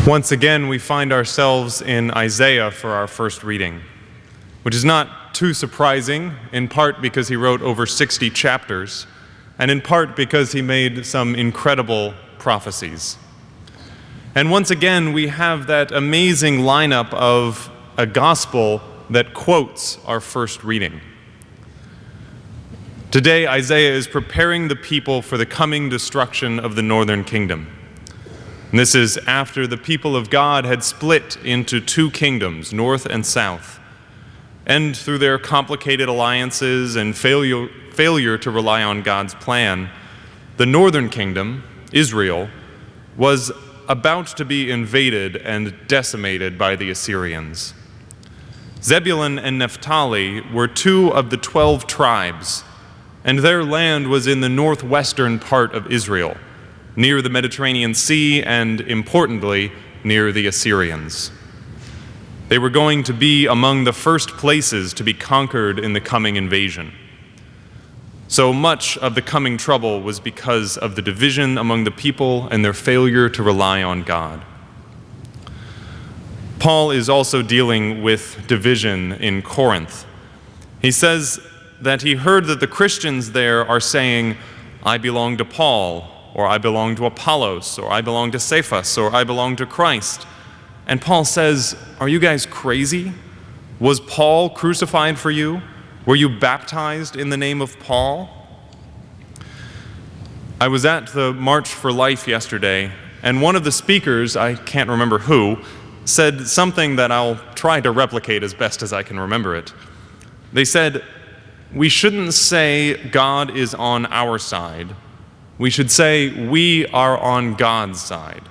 Once again, we find ourselves in Isaiah for our first reading, which is not too surprising, in part because he wrote over 60 chapters, and in part because he made some incredible prophecies. And once again, we have that amazing lineup of a gospel that quotes our first reading. Today, Isaiah is preparing the people for the coming destruction of the northern kingdom. And this is after the people of God had split into two kingdoms, north and south. And through their complicated alliances and failure to rely on God's plan, the northern kingdom, Israel, was about to be invaded and decimated by the Assyrians. Zebulun and Naphtali were two of the 12 tribes, and their land was in the northwestern part of Israel, near the Mediterranean Sea and, importantly, near the Assyrians. They were going to be among the first places to be conquered in the coming invasion. So much of the coming trouble was because of the division among the people and their failure to rely on God. Paul is also dealing with division in Corinth. He says that he heard that the Christians there are saying, "I belong to Paul," or "I belong to Apollos," or "I belong to Cephas," or "I belong to Christ." And Paul says, "Are you guys crazy? Was Paul crucified for you? Were you baptized in the name of Paul?" I was at the March for Life yesterday, and one of the speakers, I can't remember who, said something that I'll try to replicate as best as I can remember it. They said, "We shouldn't say God is on our side. We should say we are on God's side."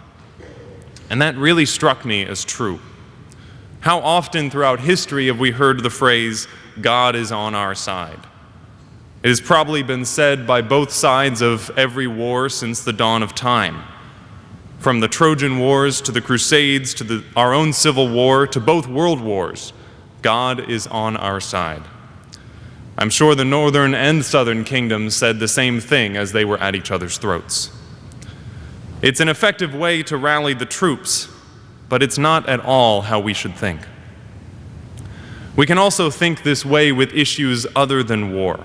And that really struck me as true. How often throughout history have we heard the phrase, "God is on our side"? It has probably been said by both sides of every war since the dawn of time. From the Trojan Wars to the Crusades to our own Civil War to both world wars, God is on our side. I'm sure the northern and southern kingdoms said the same thing as they were at each other's throats. It's an effective way to rally the troops, but it's not at all how we should think. We can also think this way with issues other than war.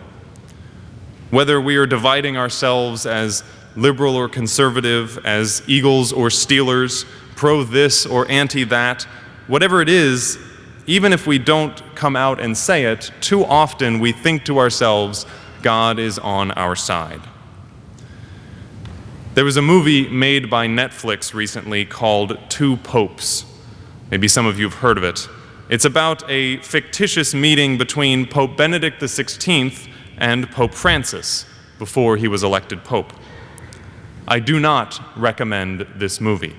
Whether we are dividing ourselves as liberal or conservative, as Eagles or Steelers, pro this or anti that, whatever it is, even if we don't come out and say it, too often we think to ourselves, God is on our side. There was a movie made by Netflix recently called Two Popes. Maybe some of you have heard of it. It's about a fictitious meeting between Pope Benedict XVI and Pope Francis before he was elected Pope. I do not recommend this movie.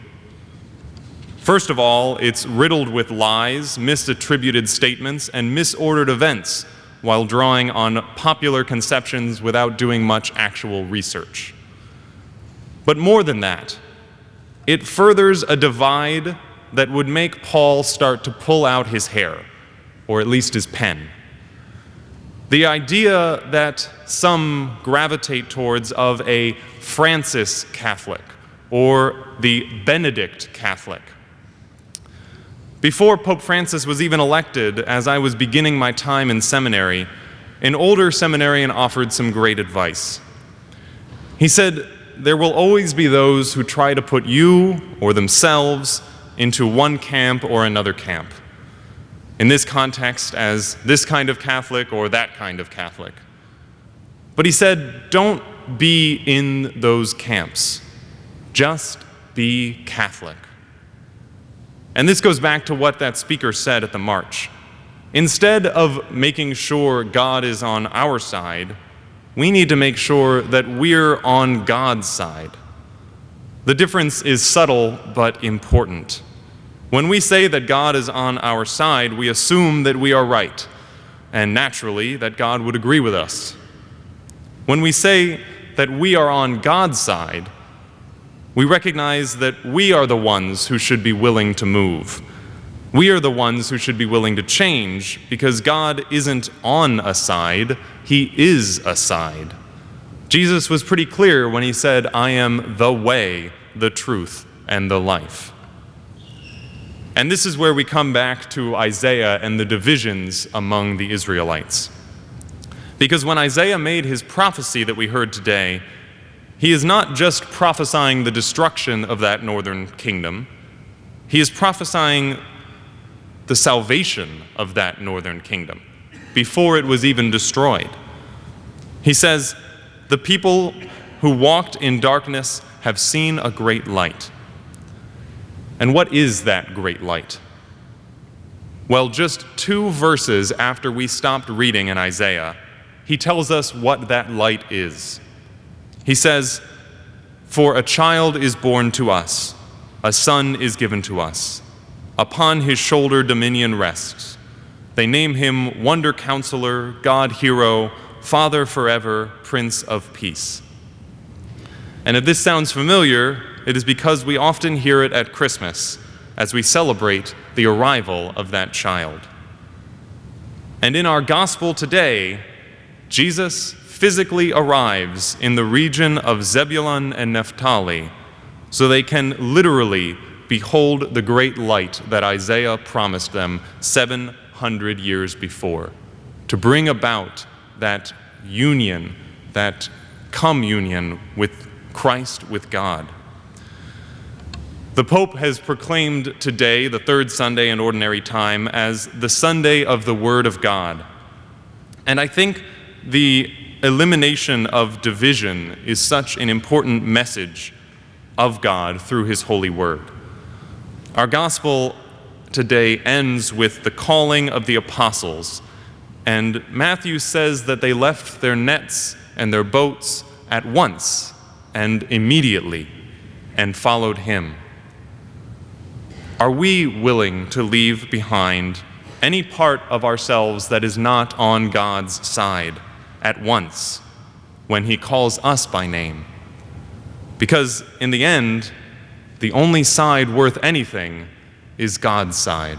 First of all, it's riddled with lies, misattributed statements, and misordered events while drawing on popular conceptions without doing much actual research. But more than that, it furthers a divide that would make Paul start to pull out his hair, or at least his pen. The idea that some gravitate towards of a Francis Catholic or the Benedict Catholic. Before Pope Francis was even elected, as I was beginning my time in seminary, an older seminarian offered some great advice. He said, "There will always be those who try to put you or themselves into one camp or another camp. In this context, as this kind of Catholic or that kind of Catholic." But he said, don't be in those camps. Just be Catholic. And this goes back to what that speaker said at the march. Instead of making sure God is on our side, we need to make sure that we're on God's side. The difference is subtle but important. When we say that God is on our side, we assume that we are right, and naturally that God would agree with us. When we say that we are on God's side, we recognize that we are the ones who should be willing to move. We are the ones who should be willing to change because God isn't on a side, He is a side. Jesus was pretty clear when He said, "I am the way, the truth, and the life." And this is where we come back to Isaiah and the divisions among the Israelites. Because when Isaiah made his prophecy that we heard today, he is not just prophesying the destruction of that northern kingdom, he is prophesying the salvation of that northern kingdom before it was even destroyed. He says, "The people who walked in darkness have seen a great light." And what is that great light? Well, just 2 verses after we stopped reading in Isaiah, he tells us what that light is. He says, "For a child is born to us, a son is given to us. Upon his shoulder dominion rests. They name him Wonder Counselor, God Hero, Father Forever, Prince of Peace." And if this sounds familiar, it is because we often hear it at Christmas as we celebrate the arrival of that child. And in our gospel today, Jesus physically arrives in the region of Zebulun and Naphtali so they can literally behold the great light that Isaiah promised them 700 years before, to bring about that union, that communion with Christ, with God. The Pope has proclaimed today, the 3rd Sunday in Ordinary Time, as the Sunday of the Word of God. And I think the elimination of division is such an important message of God through His holy Word. Our gospel today ends with the calling of the apostles, and Matthew says that they left their nets and their boats at once and immediately and followed him. Are we willing to leave behind any part of ourselves that is not on God's side at once when He calls us by name? Because in the end, the only side worth anything is God's side.